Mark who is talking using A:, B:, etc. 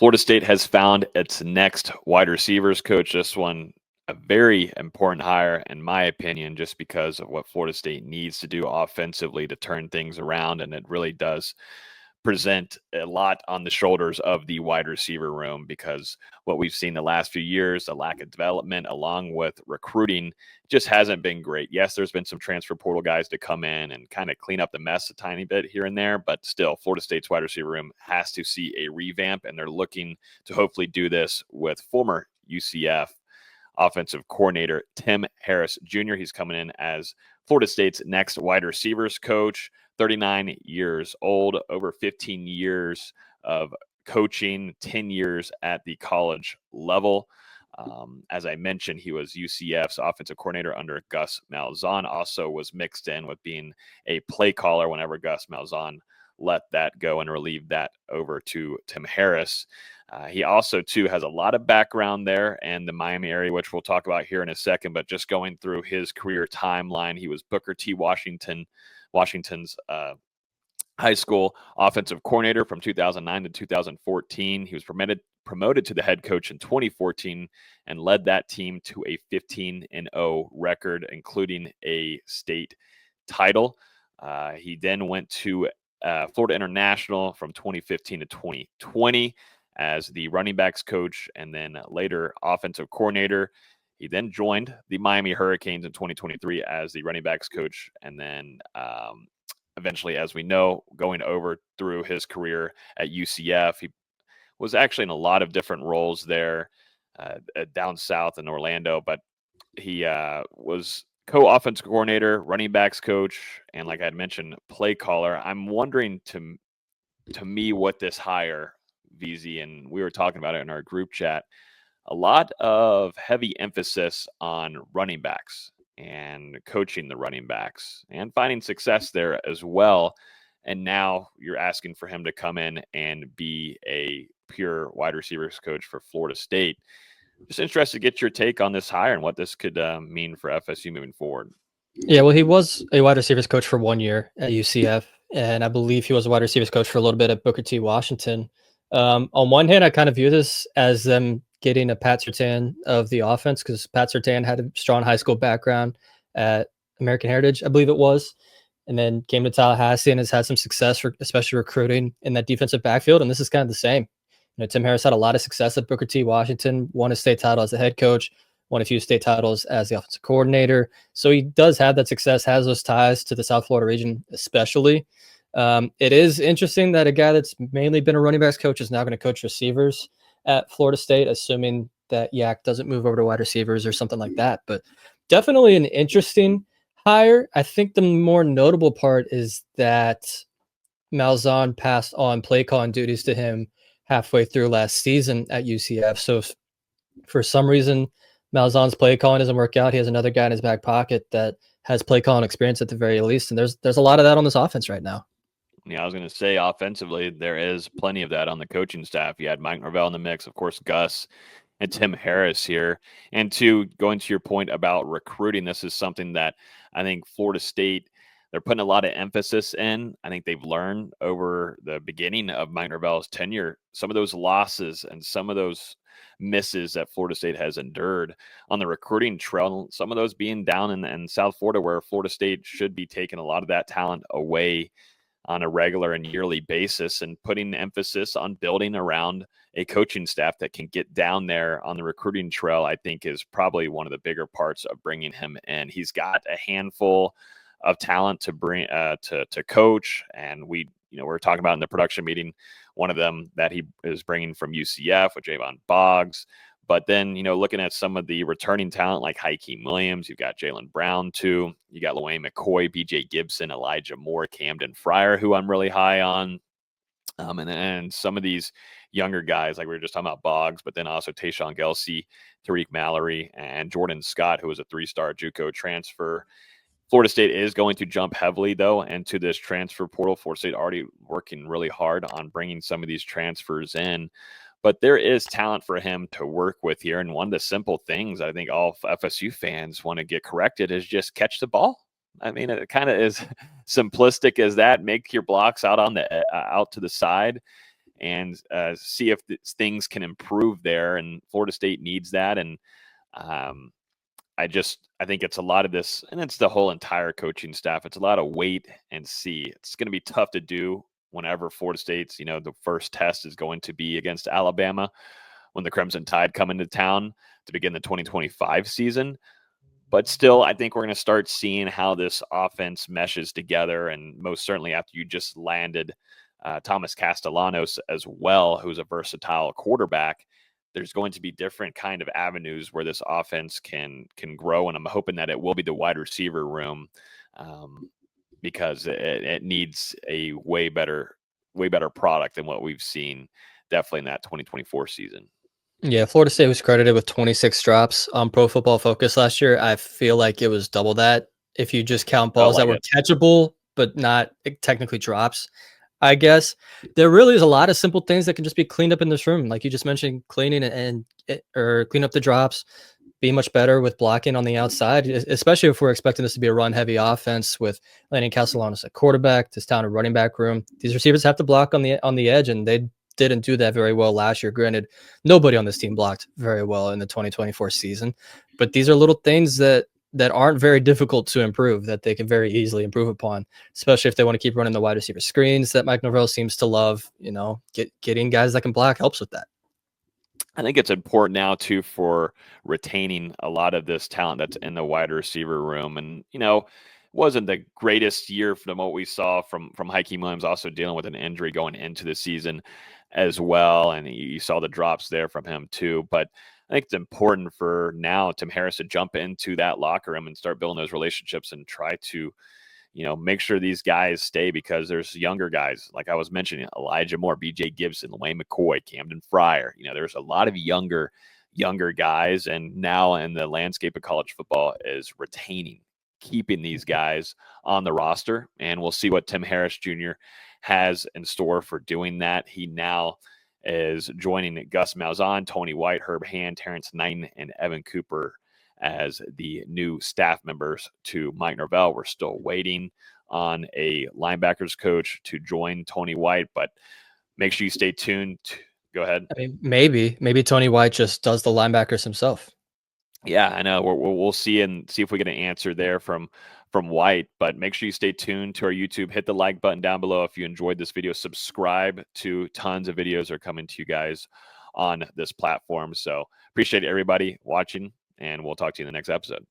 A: Florida State has found its next wide receivers coach. This one, a very important hire, in my opinion, just because of what Florida State needs to do offensively to turn things around. And it really does present a lot on the shoulders of the wide receiver room, because what we've seen the last few years, the lack of development along with recruiting, just hasn't been great. Yes, there's been some transfer portal guys to come in and kind of clean up the mess a tiny bit here and there, but still Florida State's wide receiver room has to see a revamp, and they're looking to hopefully do this with former UCF offensive coordinator Tim Harris Jr. He's coming in as Florida State's next wide receivers coach. 39 years old, over 15 years of coaching, 10 years at the college level. As I mentioned, he was UCF's offensive coordinator under Gus Malzahn, also was mixed in with being a play caller whenever Gus Malzahn let that go and relieved that over to Tim Harris. He also, too, has a lot of background there in the Miami area, which we'll talk about here in a second. But just going through his career timeline, he was Booker T. Washington's high school offensive coordinator from 2009 to 2014. He was promoted to the head coach in 2014 and led that team to a 15-0 record, including a state title. He then went to Florida International from 2015 to 2020 as the running backs coach and then later offensive coordinator. He then joined the Miami Hurricanes in 2023 as the running backs coach, and then eventually, as we know, going over through his career at UCF. He was actually in a lot of different roles there down south in Orlando, but he was co-offensive coordinator, running backs coach, and like I had mentioned, play caller. I'm wondering to me what this hire, VZ, and we were talking about it in our group chat, a lot of heavy emphasis on running backs and coaching the running backs and finding success there as well. And now you're asking for him to come in and be a pure wide receivers coach for Florida State. Just interested to get your take on this hire and what this could mean for FSU moving forward.
B: Yeah, well, he was a wide receivers coach for 1 year at UCF, and I believe he was a wide receivers coach for a little bit at Booker T. Washington. On one hand, I kind of view this as them getting a Pat Surtain of the offense, because Pat Surtain had a strong high school background at American Heritage, I believe it was, and then came to Tallahassee and has had some success, especially recruiting in that defensive backfield, and this is kind of the same. Tim Harris had a lot of success at Booker T. Washington, won a state title as the head coach, won a few state titles as the offensive coordinator. So he does have that success, has those ties to the South Florida region especially. It is interesting that a guy that's mainly been a running backs coach is now going to coach receivers at Florida State, assuming that Yak doesn't move over to wide receivers or something like that. But definitely an interesting hire. I think the more notable part is that Malzahn passed on play calling duties to him halfway through last season at UCF. So if for some reason Malzahn's play calling doesn't work out, he has another guy in his back pocket that has play calling experience at the very least. And there's a lot of that on this offense right now.
A: Yeah, I was going to say offensively, there is plenty of that on the coaching staff. You had Mike Norvell in the mix, of course, Gus and Tim Harris here. And going to your point about recruiting, this is something that I think Florida State, they're putting a lot of emphasis in. I think they've learned over the beginning of Mike Norvell's tenure, some of those losses and some of those misses that Florida State has endured on the recruiting trail, some of those being down in South Florida, where Florida State should be taking a lot of that talent away on a regular and yearly basis and putting emphasis on building around a coaching staff that can get down there on the recruiting trail, I think is probably one of the bigger parts of bringing him in. He's got a handful of talent to bring to coach, and we're talking about in the production meeting one of them that he is bringing from UCF with Javon Boggs. But then, looking at some of the returning talent like Hakeem Williams, you've got Jalen Brown too. You got Luane McCoy, BJ Gibson, Elijah Moore, Camden Fryer, who I'm really high on. And then some of these younger guys, like we were just talking about Boggs, but then also Tayshawn Gelsey, Tariq Mallory, and Jordan Scott, who was a 3-star JUCO transfer. Florida State is going to jump heavily, though, into this transfer portal. Florida State already working really hard on bringing some of these transfers in. But there is talent for him to work with here. And one of the simple things I think all FSU fans want to get corrected is just catch the ball. I mean, it kind of is simplistic as that. Make your blocks out to the side. and see if things can improve there. And Florida State needs that. And I think it's a lot of this, and it's the whole entire coaching staff. It's a lot of wait and see. It's going to be tough to do whenever Florida State's, the first test is going to be against Alabama when the Crimson Tide come into town to begin the 2025 season. But still, I think we're going to start seeing how this offense meshes together. And most certainly after you just landed Thomas Castellanos as well, who's a versatile quarterback, there's going to be different kind of avenues where this offense can grow. And I'm hoping that it will be the wide receiver room because it needs a way better product than what we've seen definitely in that 2024 season.
B: Yeah, Florida State was credited with 26 drops on Pro Football Focus last year. I feel like it was double that if you just count balls that were catchable but not technically drops. I guess there really is a lot of simple things that can just be cleaned up in this room, like you just mentioned, cleaning or clean up the drops, be much better with blocking on the outside, especially if we're expecting this to be a run-heavy offense with Landon Castellanos at quarterback, this town of running back room. These receivers have to block on the edge, and they didn't do that very well last year. Granted, nobody on this team blocked very well in the 2024 season, but these are little things that aren't very difficult to improve, that they can very easily improve upon, especially if they want to keep running the wide receiver screens that Mike Norvell seems to love. Getting guys that can block helps with that.
A: I think it's important now too for retaining a lot of this talent that's in the wide receiver room. And wasn't the greatest year from what we saw from Hakeem Williams, also dealing with an injury going into the season as well. And you saw the drops there from him too. But I think it's important for now Tim Harris to jump into that locker room and start building those relationships and try to make sure these guys stay, because there's younger guys, like I was mentioning, Elijah Moore, BJ Gibson, Lane McCoy, Camden Fryer. There's a lot of younger guys, and now in the landscape of college football is keeping these guys on the roster. And we'll see what Tim Harris Jr. has in store for doing that. He now is joining Gus Malzahn, Tony White, Herb Hand, Terrence Knighton, and Evan Cooper as the new staff members to Mike Norvell. We're still waiting on a linebackers coach to join Tony White, but make sure you stay tuned. Go ahead.
B: I mean, maybe Tony White just does the linebackers himself.
A: Yeah, I know. We'll see and see if we get an answer there from White, but make sure you stay tuned to our YouTube. Hit the like button down below if you enjoyed this video. Subscribe to tons of videos are coming to you guys on this platform. So appreciate everybody watching, and we'll talk to you in the next episode.